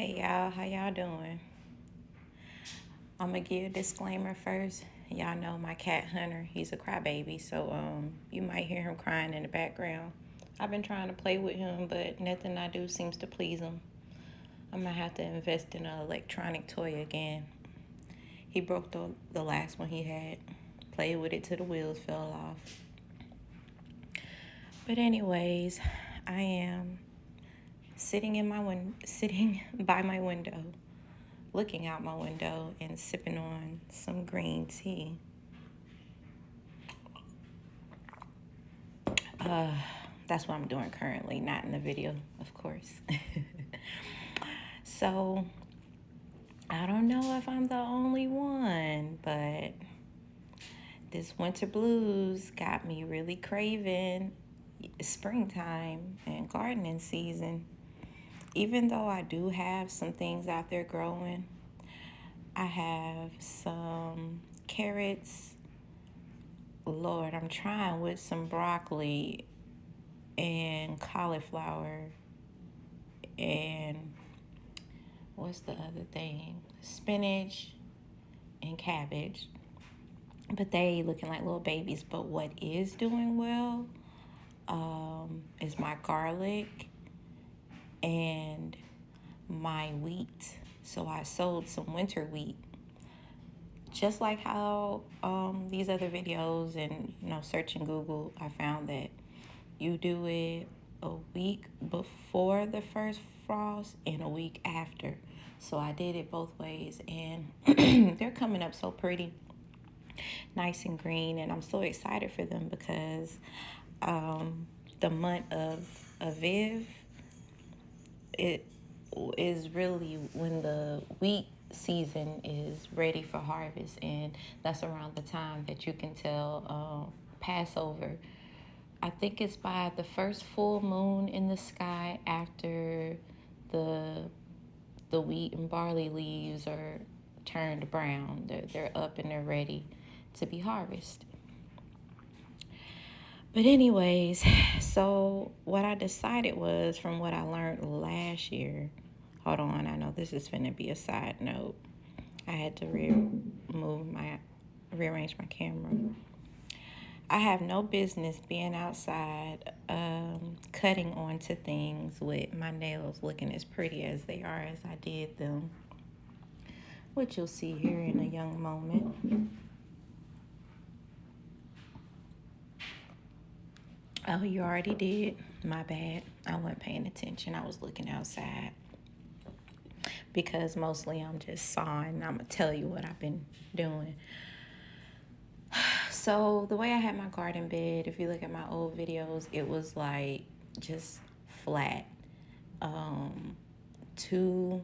Hey y'all, how y'all doing? I'm gonna give a disclaimer first. Y'all know my cat Hunter, he's a crybaby, so you might hear him crying in the background. I've been trying to play with him, but nothing I do seems to please him. I'm gonna have to invest in an electronic toy again. He broke the last one he had. Played with it till the wheels fell off. But anyways, I am sitting by my window, looking out my window and sipping on some green tea. That's what I'm doing currently, not in the video, of course. So, I don't know if I'm the only one, but this winter blues got me really craving springtime and gardening season. Even though I do have some things out there growing, I have some carrots. Lord, I'm trying with some broccoli and cauliflower and what's the other thing? Spinach and cabbage. But they looking like little babies. But what is doing well is my garlic and my wheat. So I sold some winter wheat. Just like how these other videos and searching Google, I found that you do it a week before the first frost and a week after. So I did it both ways, and they're coming up so pretty, nice and green, and I'm so excited for them because the month of Aviv, it is really when the wheat season is ready for harvest, and that's around the time that you can tell Passover. I think it's by the first full moon in the sky after the wheat and barley leaves are turned brown. They're up and they're ready to be harvested. But anyways, so what I decided was, from what I learned last year, hold on, I know this is finna be a side note. I had to rearrange my camera. I have no business being outside cutting onto things with my nails looking as pretty as they are as I did them, which you'll see here in a young moment. Oh, you already did? My bad. I wasn't paying attention. I was looking outside because mostly I'm just sawing. I'm going to tell you what I've been doing. So the way I had my garden bed, if you look at my old videos, it was like just flat. Two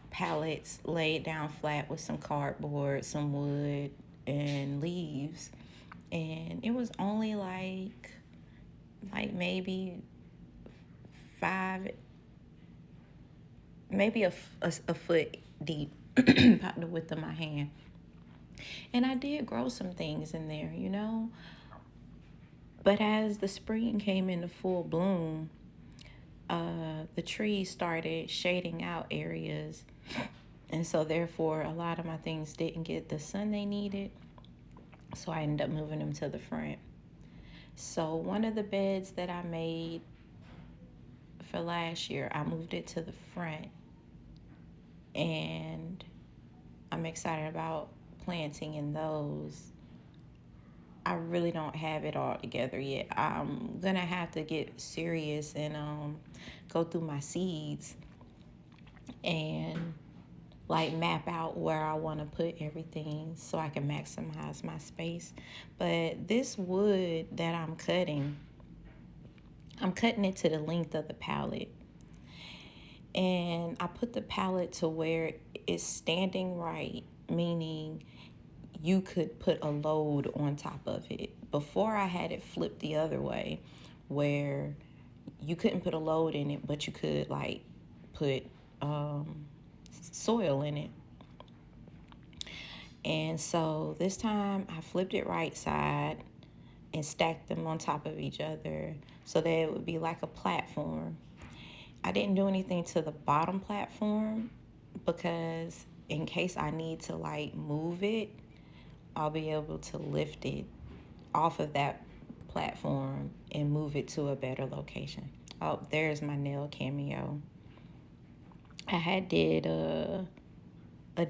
pallets laid down flat with some cardboard, some wood, and leaves. And it was only like maybe a foot deep, about the width of my hand. And I did grow some things in there. But as the spring came into full bloom, the trees started shading out areas. And so therefore, a lot of my things didn't get the sun they needed. So I ended up moving them to the front. So one of the beds that I made for last year, I moved it to the front. And I'm excited about planting in those. I really don't have it all together yet. I'm gonna have to get serious and go through my seeds and like map out where I want to put everything so I can maximize my space. But this wood that I'm cutting it to the length of the pallet. And I put the pallet to where it's standing right, meaning you could put a load on top of it. Before I had it flipped the other way, where you couldn't put a load in it, but you could like put soil in it. And so this time I flipped it right side and stacked them on top of each other so that it would be like a platform. I didn't do anything to the bottom platform because in case I need to like move it, I'll be able to lift it off of that platform and move it to a better location. Oh, there's my nail cameo. I had did a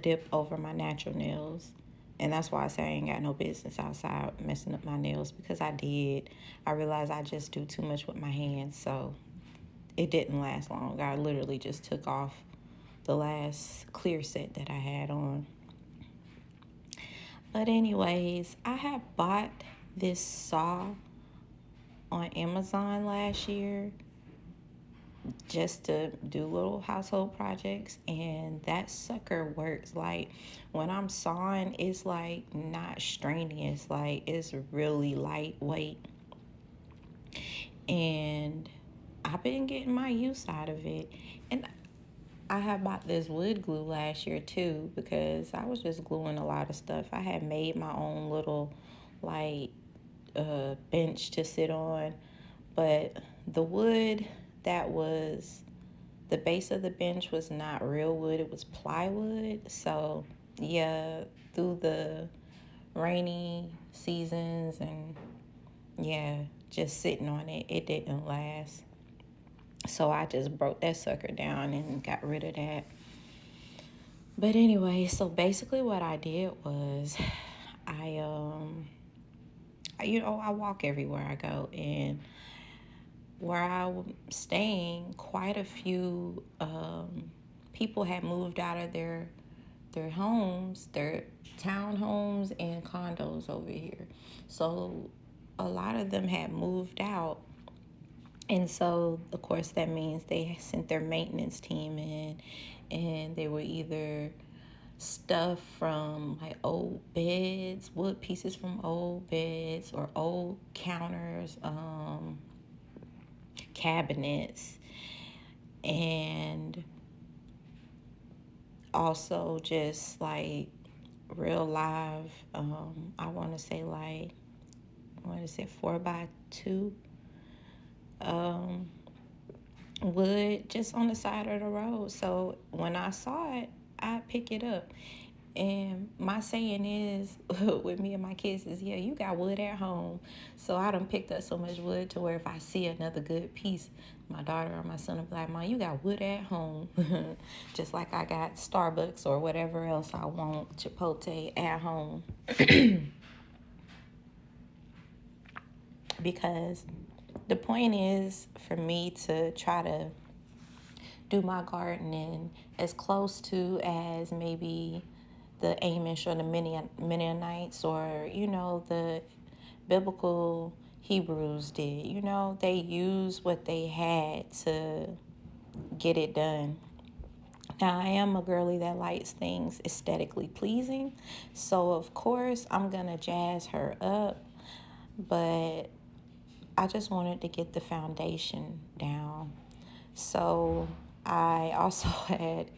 dip over my natural nails. And that's why I say I ain't got no business outside messing up my nails, because I did. I realized I just do too much with my hands, so it didn't last long. I literally just took off the last clear set that I had on. But anyways, I had bought this saw on Amazon last year just to do little household projects, and that sucker works. Like when I'm sawing, it's like not strenuous, like it's really lightweight, and I've been getting my use out of it. And I had bought this wood glue last year too, because I was just gluing a lot of stuff. I had made my own little like bench to sit on, but the wood that was the base of the bench was not real wood, it was plywood. So yeah, through the rainy seasons and yeah, just sitting on it, it didn't last. So I just broke that sucker down and got rid of that. But anyway, so basically what I did was I I walk everywhere I go, and where I'm staying, quite a few people had moved out of their homes, their townhomes and condos over here. So a lot of them had moved out. And so, of course, that means they sent their maintenance team in, and they were either stuff from like old beds, wood pieces from old beds, or old counters, cabinets, and also just like real live, I want to say like, what is it, 4x2 wood just on the side of the road. So when I saw it, I pick it up. And my saying is with me and my kids is, yeah, you got wood at home. So I done picked up so much wood to where if I see another good piece, my daughter or my son will be like, Mom, you got wood at home. Just like I got Starbucks or whatever else I want, Chipotle at home. Because the point is for me to try to do my gardening as close to as maybe the Amish or the Mennonites, or the biblical Hebrews did. They used what they had to get it done. Now, I am a girly that likes things aesthetically pleasing, so of course I'm gonna jazz her up, but I just wanted to get the foundation down. So I also had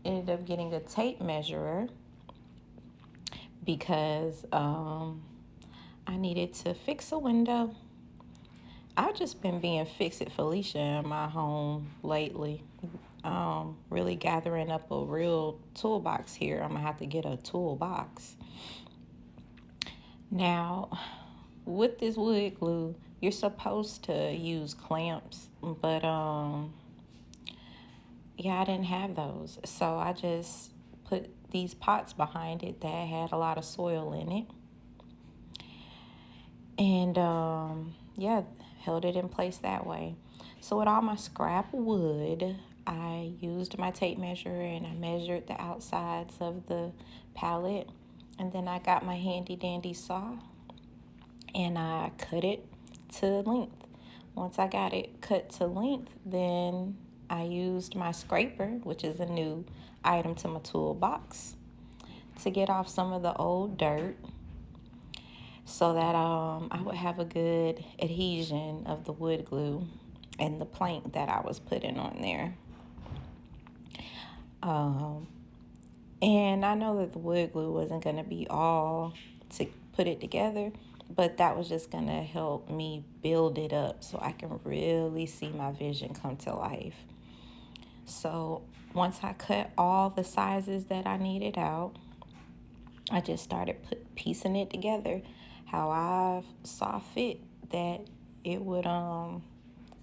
ended up getting a tape measurer because I needed to fix a window. I've just been being Fix-It Felicia in my home lately. Really gathering up a real toolbox here. I'm gonna have to get a toolbox. Now, with this wood glue, you're supposed to use clamps, but yeah, I didn't have those. So I just put these pots behind it that had a lot of soil in it. And yeah, held it in place that way. So with all my scrap wood, I used my tape measure and I measured the outsides of the pallet. And then I got my handy dandy saw and I cut it to length. Once I got it cut to length, then I used my scraper, which is a new item to my toolbox, to get off some of the old dirt so that I would have a good adhesion of the wood glue and the plank that I was putting on there. And I know that the wood glue wasn't going to be all to put it together, but that was just going to help me build it up so I can really see my vision come to life. So once I cut all the sizes that I needed out, I just started piecing it together how I saw fit that it would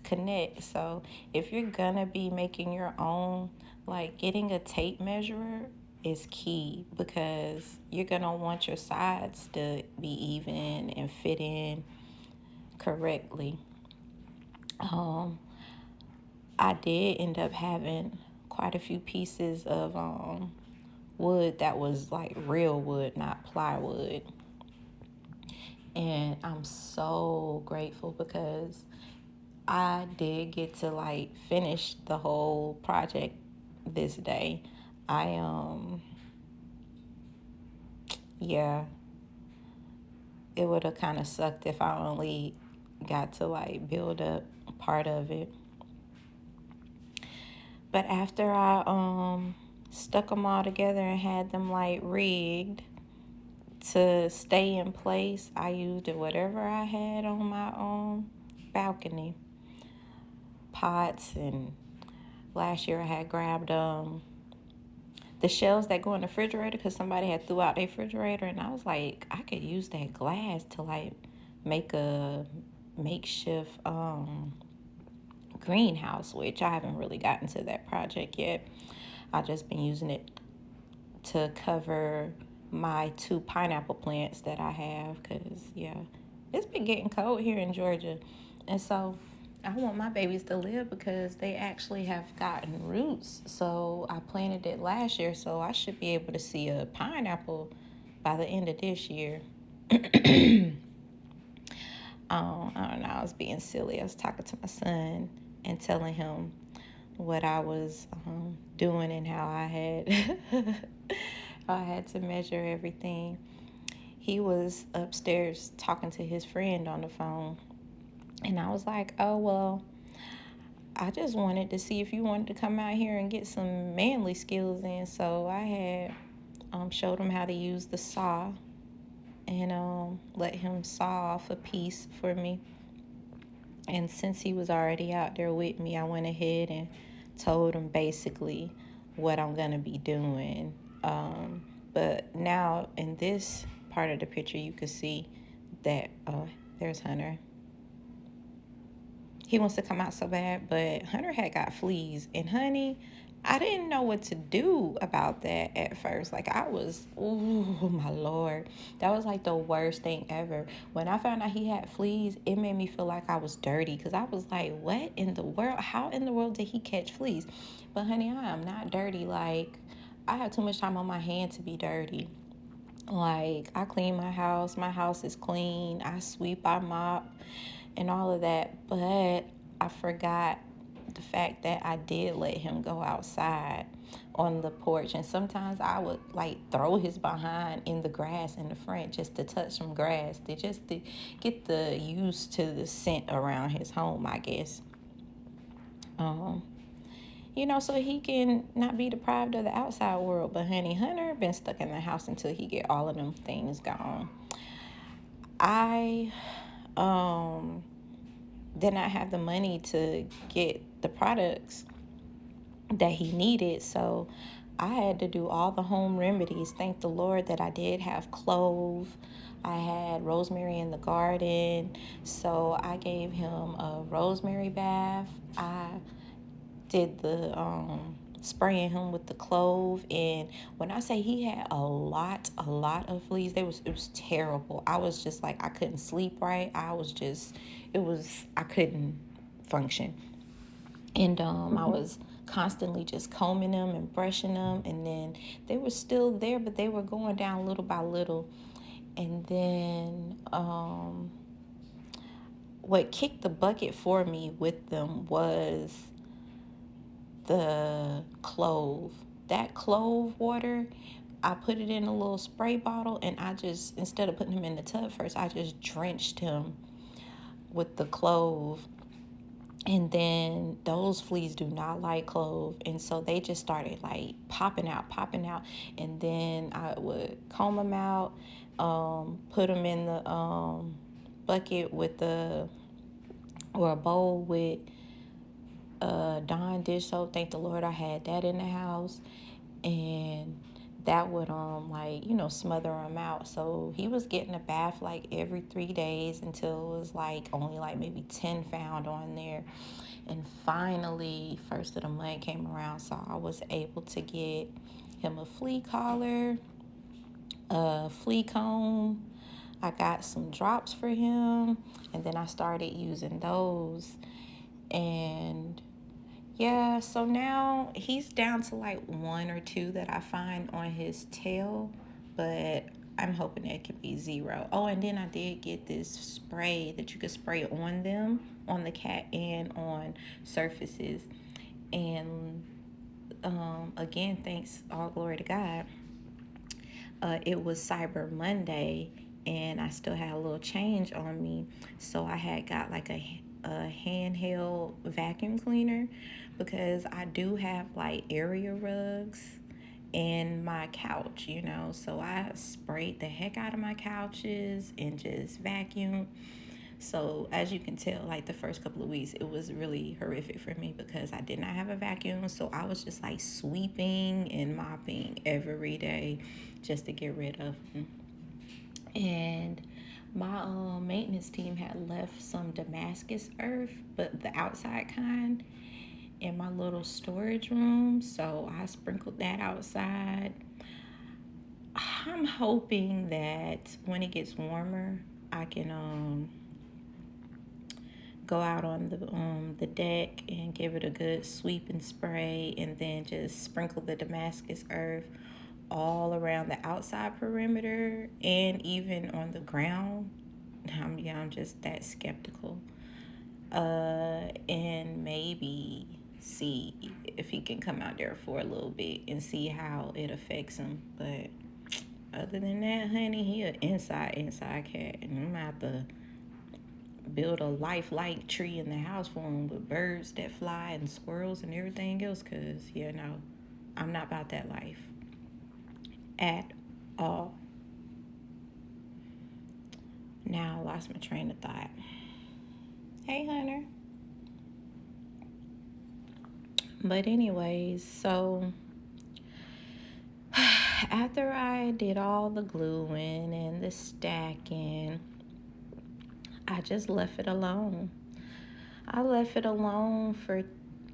connect. So if you're gonna be making your own, like getting a tape measure is key, because you're gonna want your sides to be even and fit in correctly. Um, I did end up having quite a few pieces of wood that was like real wood, not plywood. And I'm so grateful because I did get to like finish the whole project this day. I yeah, it would have kind of sucked if I only got to like build up part of it. But after I stuck them all together and had them like rigged to stay in place, I used whatever I had on my balcony, pots, and last year I had grabbed the shells that go in the refrigerator because somebody had threw out their refrigerator, and I was like, I could use that glass to like make a makeshift greenhouse, which I haven't really gotten to that project yet. I've just been using it to cover my 2 pineapple plants that I have, because yeah, it's been getting cold here in Georgia, and so I want my babies to live because they actually have gotten roots. So I planted it last year, so I should be able to see a pineapple by the end of this year. I don't know, I was being silly. I was talking to my son and telling him what I was doing and how I had I had to measure everything. He was upstairs talking to his friend on the phone, and I was like, "Oh well, I just wanted to see if you wanted to come out here and get some manly skills in." So I had showed him how to use the saw, and let him saw off a piece for me. And since he was already out there with me, I went ahead and told him basically what I'm going to be doing. But now in this part of the picture, you can see that there's Hunter. He wants to come out so bad, but Hunter had got fleas. And honey, I didn't know what to do about that at first. Like I was, oh my Lord. That was like the worst thing ever. When I found out he had fleas, it made me feel like I was dirty, because I was like, what in the world? How in the world did he catch fleas? But honey, I am not dirty. Like, I have too much time on my hand to be dirty. Like, I clean my house is clean, I sweep, I mop, and all of that. But I forgot the fact that I did let him go outside on the porch, and sometimes I would like throw his behind in the grass in the front just to touch some grass, to get the used to the scent around his home, I guess. Um, so he can not be deprived of the outside world. But honey, Hunter been stuck in the house until he get all of them things gone. I um did not have the money to get the products that he needed, so I had to do all the home remedies. Thank the Lord that I did have clove. I had rosemary in the garden, so I gave him a rosemary bath. I did the spraying him with the clove, and when I say he had a lot of fleas, it was terrible. I was just like, I couldn't sleep right. I couldn't function. And I was constantly just combing them and brushing them, and then they were still there, but they were going down little by little. And then what kicked the bucket for me with them was the clove. That clove water, I put it in a little spray bottle, and I just, instead of putting him in the tub first, I just drenched him with the clove. And then those fleas do not like clove, and so they just started like popping out. And then I would comb them out, put them in the bucket with or a bowl with Dawn dish soap. Thank the Lord I had that in the house. And that would like, you know, smother him out. So he was getting a bath like every 3 days until it was like only like maybe 10 found on there. And finally, first of the month came around, so I was able to get him a flea collar, a flea comb. I got some drops for him, and then I started using those. And yeah, so now he's down to like one or two that I find on his tail, but I'm hoping that could be zero. Oh, and then I did get this spray that you could spray on them, on the cat and on surfaces. And again, thanks, all glory to God. It was Cyber Monday, and I still had a little change on me, so I had got like a handheld vacuum cleaner because I do have like area rugs in my couch, you know. So I sprayed the heck out of my couches and just vacuumed. So as you can tell, like the first couple of weeks, it was really horrific for me because I did not have a vacuum. So I was just like sweeping and mopping every day just to get rid of them. And my maintenance team had left some Damascus earth, but the outside kind, in my little storage room. So I sprinkled that outside. I'm hoping that when it gets warmer, I can go out on the deck and give it a good sweep and spray, and then just sprinkle the Damascus earth all around the outside perimeter and even on the ground. I'm just that skeptical. And maybe see if he can come out there for a little bit and see how it affects him. But other than that, honey, he an inside cat, and I'm gonna have to build a lifelike tree in the house for him with birds that fly and squirrels and everything else, because, you know, I'm not about that life at all. Now I lost my train of thought. Hey, Hunter. But anyways, so after I did all the gluing and the stacking, I just left it alone. I left it alone for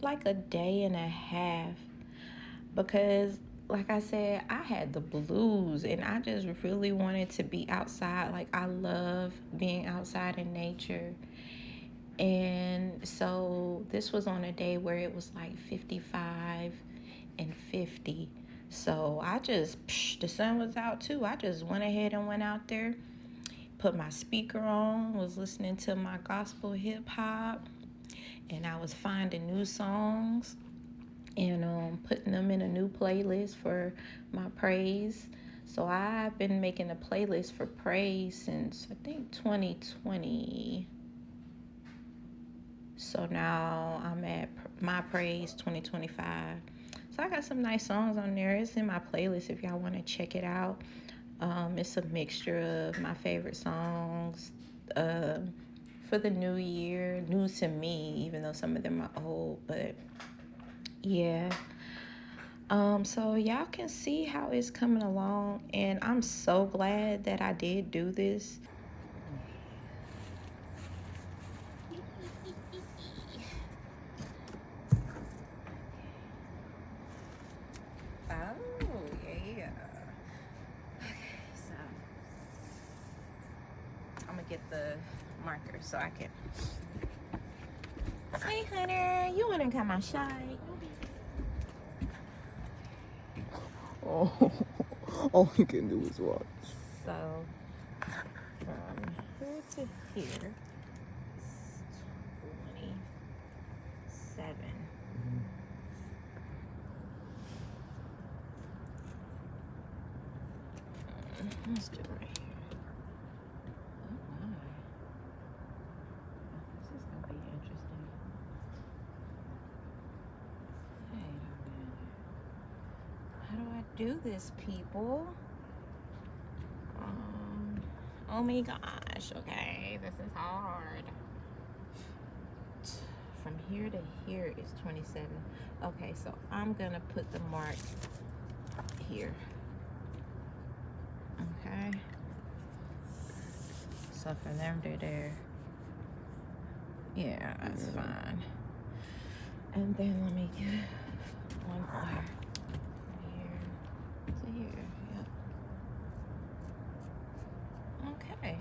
like a day and a half because, like I said, I had the blues and I just really wanted to be outside. Like, I love being outside in nature. And so this was on a day where it was like 55 and 50. So the sun was out too. I just went ahead and went out there, put my speaker on, was listening to my gospel hip hop, and I was finding new songs and putting them in a new playlist for my praise. So I've been making a playlist for praise since I think 2020. So now I'm at my praise 2025. So I got some nice songs on there. It's in my playlist if y'all want to check it out. It's a mixture of my favorite songs for the new year, new to me, even though some of them are old. But yeah. So y'all can see how it's coming along, and I'm so glad that I did do this. Oh, yeah. So I'm gonna get the marker so I can. Hey, Hunter, you wanna come outside? Oh, all you can do is watch. So from here to here, 27. Let's do it right here. Oh my. This is gonna be interesting. How do I do this, people? Oh my gosh, okay, this is hard. from here to here is 27. Okay, so I'm gonna put the mark here. Okay. So from there to there. Yeah, that's fine. And then let me get one more. Here to here. Yep. Okay.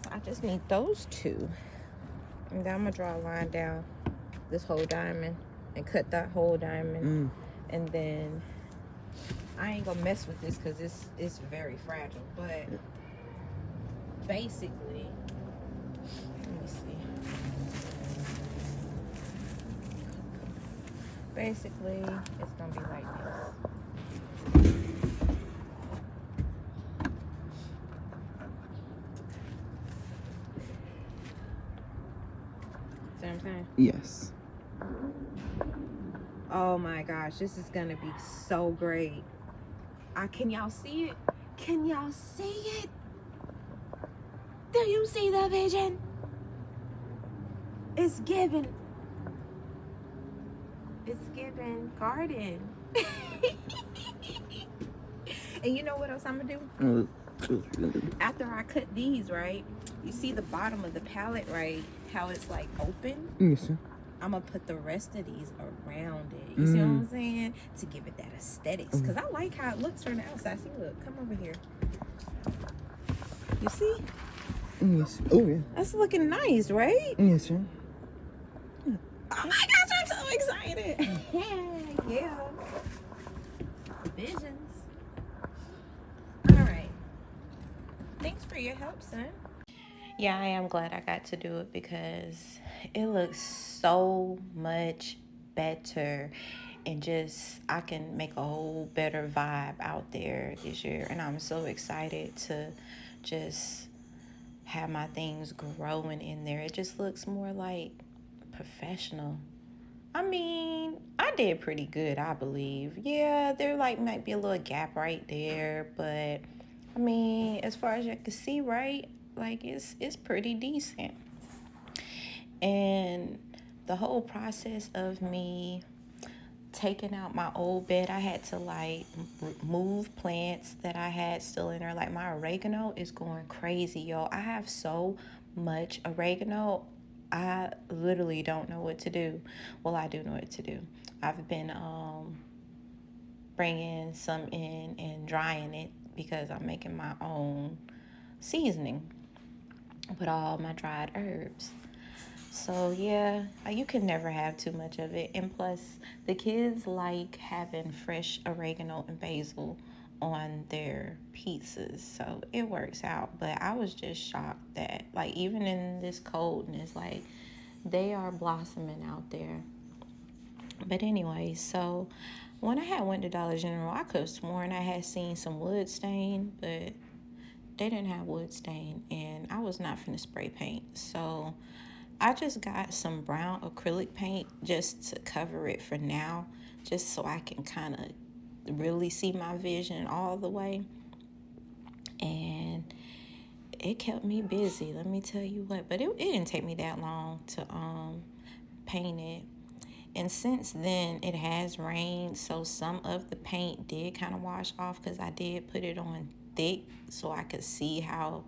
So I just need those two. And then I'm gonna draw a line down this whole diamond and cut that whole diamond. And then I ain't gonna mess with this because it's very fragile. But basically, let me see. Basically, it's gonna be like this. See what I'm saying? Yes. Oh my gosh, this is gonna be so great. Can y'all see it? Can y'all see it? Do you see the vision? It's given. It's given garden. And you know what else I'm gonna do? After I cut these, right? You see the bottom of the palette, right? How it's like open? Yes, sir. I'm gonna put the rest of these around it. You see what I'm saying? To give it that aesthetics. Because I like how it looks from the outside. See, look, come over here. You see? Yes. Oh, yeah. That's looking nice, right? Yes, sir. Oh my gosh, I'm so excited. Yeah. Visions. All right. Thanks for your help, son. Yeah, I am glad I got to do it because it looks so much better, and just I can make a whole better vibe out there this year. And I'm so excited to just have my things growing in there. It just looks more like professional. I mean, I did pretty good, I believe. Yeah, there like might be a little gap right there, but I mean, as far as you can see, right, like it's pretty decent. And the whole process of me taking out my old bed, I had to like move plants that I had still in there. Like my oregano is going crazy, y'all. I have so much oregano. I literally don't know what to do. Well, I do know what to do. I've been bringing some in and drying it because I'm making my own seasoning with all my dried herbs. So yeah, you can never have too much of it. And plus, the kids like having fresh oregano and basil on their pizzas, so it works out. But I was just shocked that like even in this coldness, like they are blossoming out there. But anyway, so when I had went to Dollar General, I could have sworn I had seen some wood stain, but they didn't have wood stain, and I was not finna spray paint. So I just got some brown acrylic paint just to cover it for now, just so I can kind of really see my vision all the way. And it kept me busy, let me tell you what. But it didn't take me that long to paint it. And since then, it has rained, so some of the paint did kind of wash off because I did put it on thick so I could see how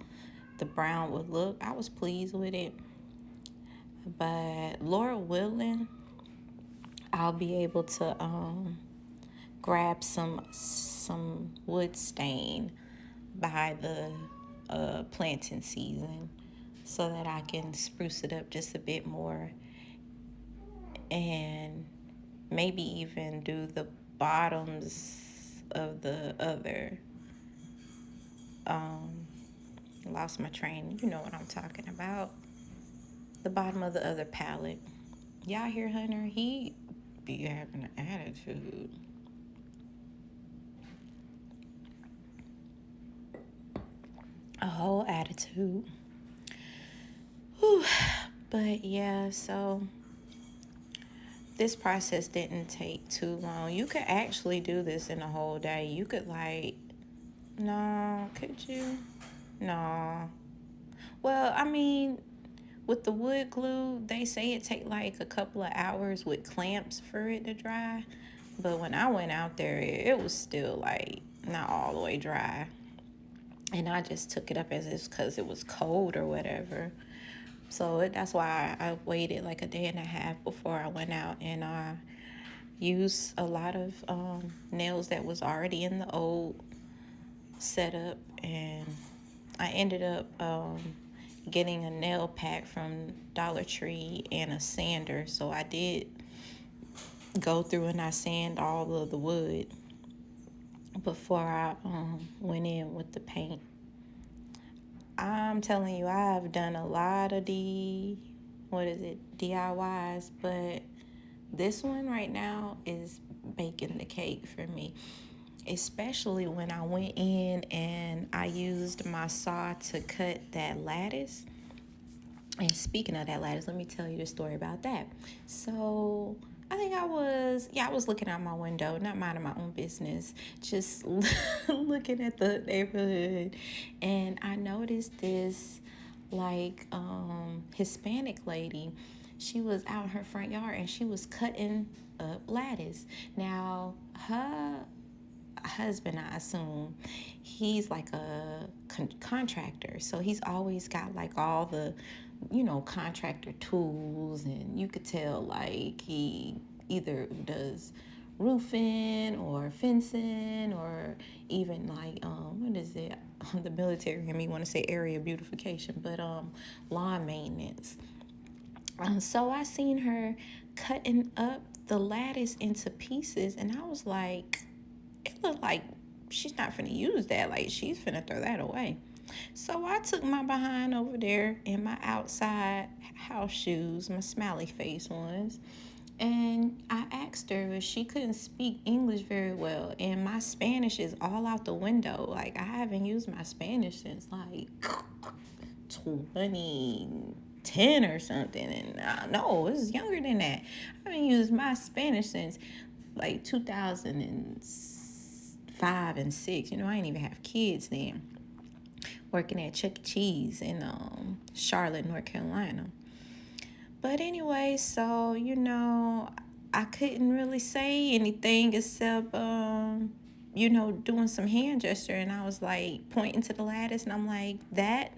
the brown would look. I was pleased with it. But Lord willing, I'll be able to grab some wood stain by the planting season so that I can spruce it up just a bit more, and maybe even do the bottoms of the other lost my train, you know what I'm talking about, the bottom of the other palette. Y'all hear Hunter? He be having an attitude. A whole attitude. Whew. But yeah, so this process didn't take too long. You could actually do this in a whole day. You could no, could you? No. Well, I mean, with the wood glue, they say it take like a couple of hours with clamps for it to dry. But when I went out there, it was still like not all the way dry. And I just took it up as if because it was cold or whatever. So that's why I waited like a day and a half before I went out, and I used a lot of nails that was already in the old setup, and I ended up getting a nail pack from Dollar Tree and a sander. So I did go through and I sand all of the wood before I went in with the paint. I'm telling you, I've done a lot of DIYs, but this one right now is baking the cake for me. Especially when I went in and I used my saw to cut that lattice. And speaking of that lattice, let me tell you the story about that. So I think I was looking out my window, not minding my own business, just looking at the neighborhood, and I noticed this like Hispanic lady. She was out in her front yard and she was cutting up lattice. Now her husband, I assume, he's like a contractor, so he's always got like all the contractor tools, and you could tell like he either does roofing or fencing or even like what is it, the military in me want to say area beautification, but lawn maintenance. So I seen her cutting up the lattice into pieces, and I was like, it looked like she's not finna use that. Like, she's finna throw that away. So I took my behind over there in my outside house shoes, my smiley face ones, and I asked her if she couldn't speak English very well. And my Spanish is all out the window. Like, I haven't used my Spanish since like 2010 or something. And no, it's younger than that. I haven't used my Spanish since like 2005 and 6. I didn't even have kids then. Working at Chuck E. Cheese in Charlotte, North Carolina. But anyway, so I couldn't really say anything except doing some hand gesture, and I was like pointing to the lattice, and I'm like, that.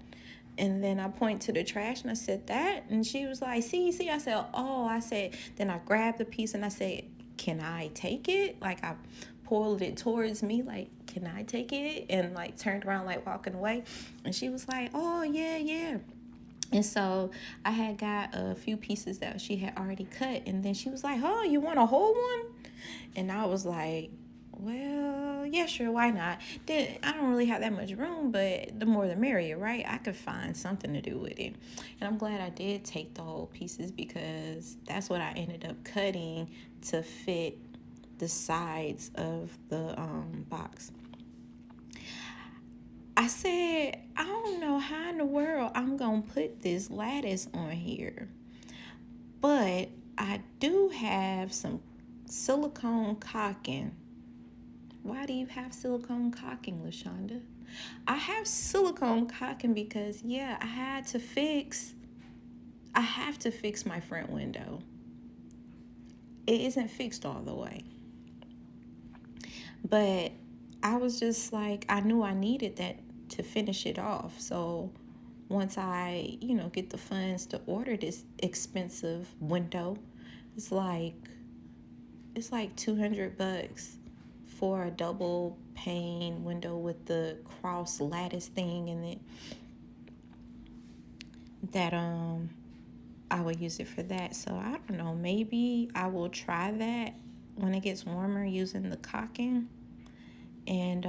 And then I point to the trash and I said, that. And she was like, see. I said, oh. I said, then I grabbed the piece and I said, can I take it? Like, I pulled it towards me, like, can I take it? And like turned around, like walking away. And she was like, oh, yeah. And so I had got a few pieces that she had already cut. And then she was like, oh, you want a whole one? And I was like, well, yeah, sure, why not? Then I don't really have that much room, but the more the merrier, right? I could find something to do with it. And I'm glad I did take the whole pieces, because that's what I ended up cutting to fit the sides of the box. I said, I don't know how in the world I'm going to put this lattice on here, but I do have some silicone caulking. Why do you have silicone caulking, LaShonda? I have silicone caulking because, I have to fix my front window. It isn't fixed all the way. But I was just like, I knew I needed that to finish it off. So once I, get the funds to order this expensive window, it's like $200 for a double pane window with the cross lattice thing in it. That I would use it for that. So I don't know, maybe I will try that when it gets warmer using the caulking, and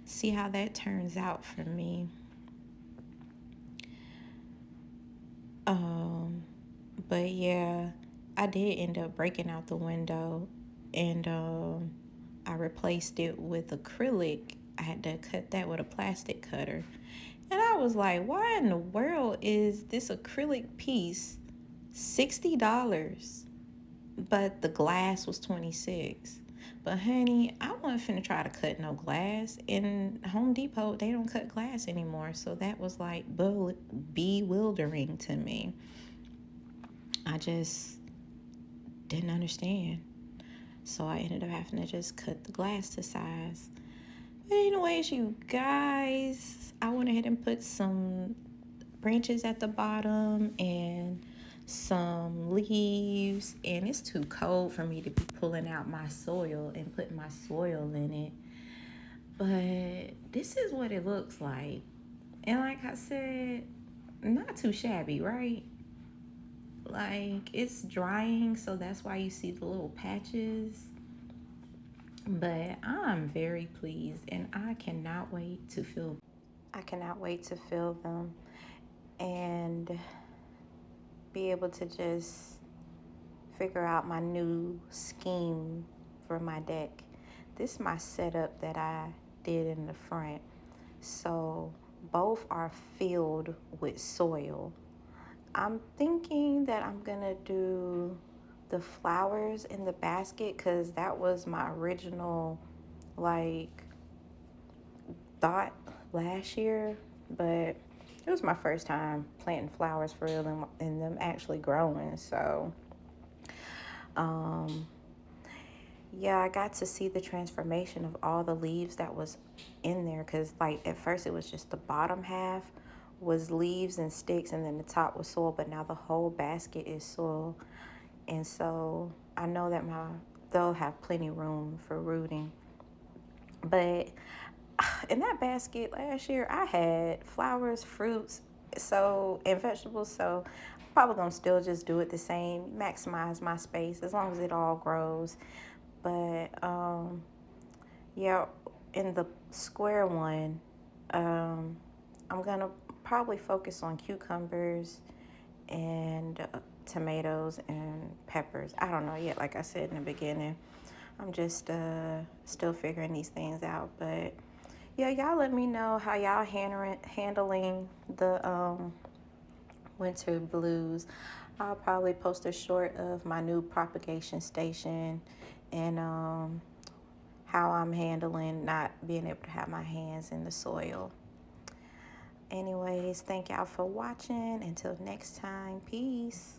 see how that turns out for me. But yeah, I did end up breaking out the window, and I replaced it with acrylic. I had to cut that with a plastic cutter. And I was like, why in the world is this acrylic piece $60? But the glass was $26. But honey, I wasn't finna try to cut no glass. In Home Depot, they don't cut glass anymore. So that was like bewildering to me. I just didn't understand. So I ended up having to just cut the glass to size. But anyways, you guys, I went ahead and put some branches at the bottom and some leaves, and it's too cold for me to be pulling out my soil and putting my soil in it, but this is what it looks like. And like I said, not too shabby, right? Like, it's drying, so that's why you see the little patches, but I'm very pleased, and I cannot wait to fill them and be able to just figure out my new scheme for my deck. This is my setup that I did in the front. So both are filled with soil. I'm thinking that I'm gonna do the flowers in the basket because that was my original like thought last year, but it was my first time planting flowers for real and them actually growing. So yeah, I got to see the transformation of all the leaves that was in there, because like at first it was just the bottom half was leaves and sticks, and then the top was soil, but now the whole basket is soil. And so I know that they'll have plenty room for rooting. But in that basket last year, I had flowers, fruits, and vegetables. So I'm probably gonna still just do it the same, maximize my space as long as it all grows. But yeah, in the square one, I'm gonna probably focus on cucumbers and tomatoes and peppers. I don't know yet. Like I said in the beginning, I'm just still figuring these things out. But yeah, y'all let me know how y'all handling the winter blues. I'll probably post a short of my new propagation station and how I'm handling not being able to have my hands in the soil. Anyways, thank y'all for watching. Until next time, peace.